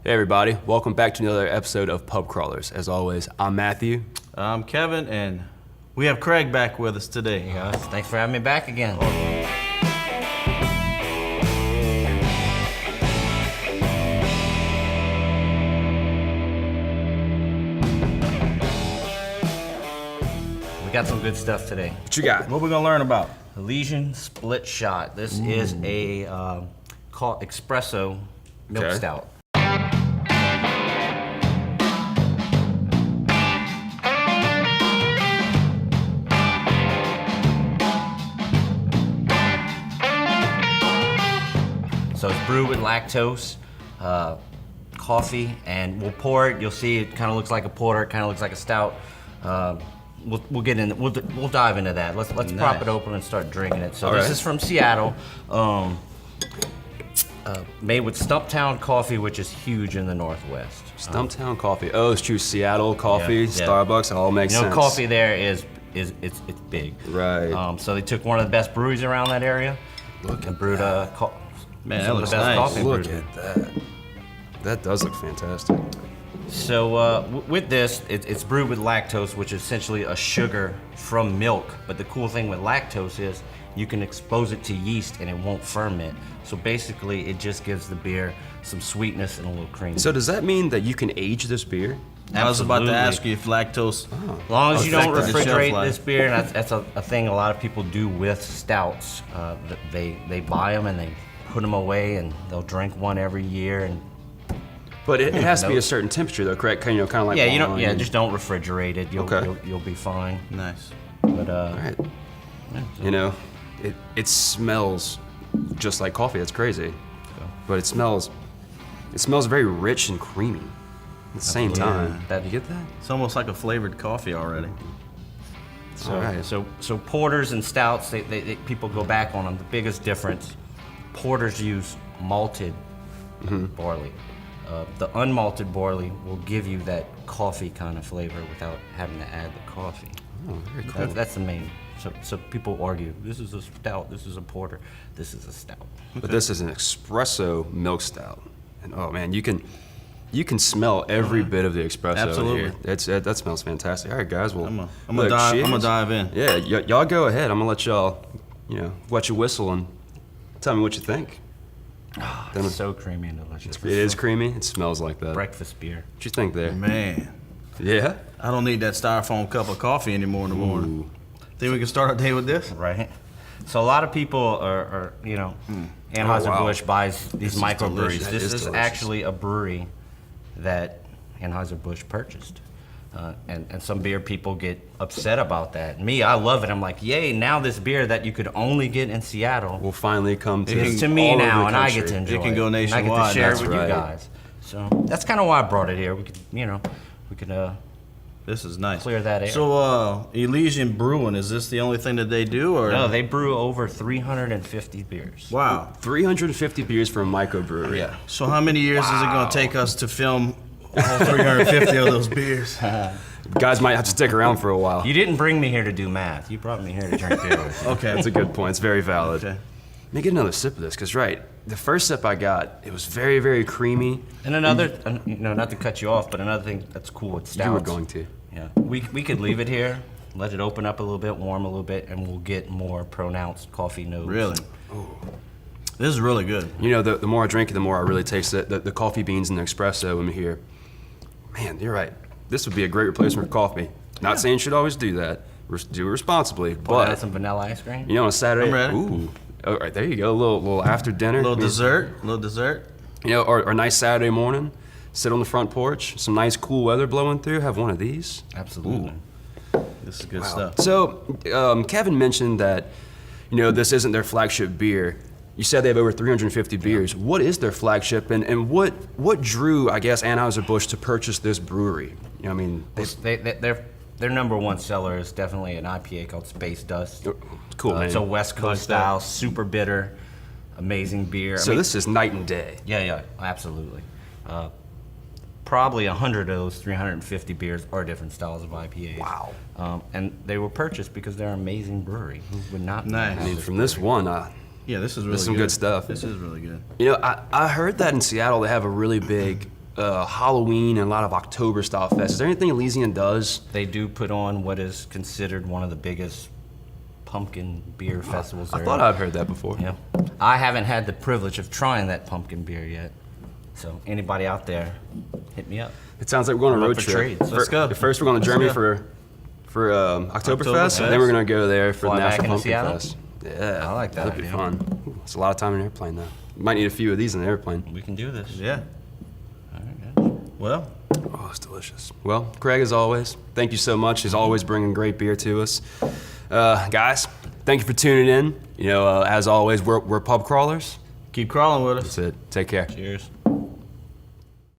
Hey everybody, welcome back to another episode of Pub Crawlers. As always, I'm Matthew. I'm Kevin, and we have Craig back with us today. Hey guys, thanks for having me back again. We got some good stuff today. What you got? What we gonna learn about? Elysian Split Shot. This is a called espresso milk stout. So it's brewed with lactose, coffee, and we'll pour it. You'll see it kind of looks like a porter, kind of looks like a stout. We'll get in. We'll dive into that. Let's prop it open and start drinking it. So this is from Seattle, made with Stumptown coffee, which is huge in the Northwest. Stumptown coffee. Oh, it's true. Seattle coffee, Starbucks, it all makes sense. Coffee there is it's big. Right. So they took one of the best breweries around that area and brewed Man, that some of looks the best nice. coffee Look brewed. at that. That does look fantastic. So with this, it's brewed with lactose, which is essentially a sugar from milk. But the cool thing with lactose is you can expose it to yeast and it won't ferment. So basically, it just gives the beer some sweetness and a little cream. So does that mean that you can age this beer? I was about to Absolutely. ask you if lactose. As long as you don't affected the shelf refrigerate life. this beer, and that's a thing a lot of people do with stouts. They buy them and they put them away, and they'll drink one every year. And But it has to be a certain temperature, though, correct? Kind of like wine. just don't refrigerate it. You'll be fine. Nice. But All right. You know, it smells just like coffee. That's crazy. But it smells very rich and creamy at the same time. You get that? It's almost like a flavored coffee already. So, Alright. so porters and stouts, they people go back on them. The biggest difference, porters use malted barley. The unmalted barley will give you that coffee kind of flavor without having to add the coffee. Oh, very cool. That's the main. So people argue, this is a stout, this is a porter, this is a stout. But this is an espresso milk stout, and oh man, you can smell every bit of the espresso Absolutely. in here. That smells fantastic. All right, guys. Well, I'm gonna dive in. Yeah, y'all go ahead. I'm gonna let y'all, wet your whistle and tell me what you think. It's so creamy and delicious. It is creamy. It smells like that. Breakfast beer. What you think there? Man, Yeah. I don't need that styrofoam cup of coffee anymore in the morning. Think we can start our day with this? Right. So a lot of people are Anheuser-Busch buys these microbreweries. delicious. This It is is delicious. actually a brewery that Anheuser-Busch purchased. And some beer people get upset about that. Me, I love it. I'm like, yay, now this beer that you could only get in Seattle We'll finally come to is to me all over now, the and I get country. to enjoy It can go And I get nationwide, to share that's it with right. you guys. So that's kind of why I brought it here. We could This is nice. Clear that air. So, Elysian Brewing, is this the only thing that they do, or? no, they brew over 350 beers. Wow. 350 beers for a microbrewery. Yeah. So how many years is it gonna take us to film all 350 of those beers? Guys might have to stick around for a while. You didn't bring me here to do math. You brought me here to drink beer with you. Okay. That's a good point. It's very valid. Okay. Let me get another sip of this, because the first sip I got, it was very, very creamy. And another, not to cut you off, but another thing that's cool with stouts. You were going to. Yeah, we could leave it here, let it open up a little bit, warm a little bit, and we'll get more pronounced coffee notes. Really? This is really good. The more I drink it, the more I really taste the coffee beans and the espresso in here. Man, you're right. This would be a great replacement for coffee. Not saying you should always do that. Do it responsibly, Pour out but some vanilla ice cream. on a Saturday, I'm ready. ooh, all right, there you go. A little after dinner, A little dessert. or a nice Saturday morning. Sit on the front porch, some nice cool weather blowing through. Have one of these. Absolutely. This is good stuff. So, Kevin mentioned that, this isn't their flagship beer. You said they have over 350 beers. What is their flagship, and what drew, I guess, Anheuser-Busch to purchase this brewery? Their number one seller is definitely an IPA called Space Dust. Cool, man. It's a West Coast style, super bitter, amazing beer. So this is night and day. Yeah, absolutely. Probably 100 of those 350 beers are different styles of IPAs. Wow. And they were purchased because they're an amazing brewery. Who would not Nice. I mean, from this one, Yeah, this is really some good stuff. This is really good. I heard that in Seattle they have a really big Halloween and a lot of October style fests. Is there anything Elysian does? They do put on what is considered one of the biggest pumpkin beer festivals I there thought are. I'd heard that before. Yeah. I haven't had the privilege of trying that pumpkin beer yet. So anybody out there, hit me up. It sounds like we're going on a I'm road up for trip. trades. Let's go. First, we're going to Germany for Oktoberfest, and then we're going to go there for Fly the back National into Pumpkin Seattle? Fest. Yeah, I like that That'd be idea. fun. Ooh, it's a lot of time in an airplane, though. You might need a few of these in the airplane. We can do this. Yeah. All right, guys. Well, Oh, it's delicious. Well, Craig, as always, thank you so much. He's always bringing great beer to us. Guys, thank you for tuning in. You know, as always, we're pub crawlers. keep crawling with us. That's it. Take care. Cheers.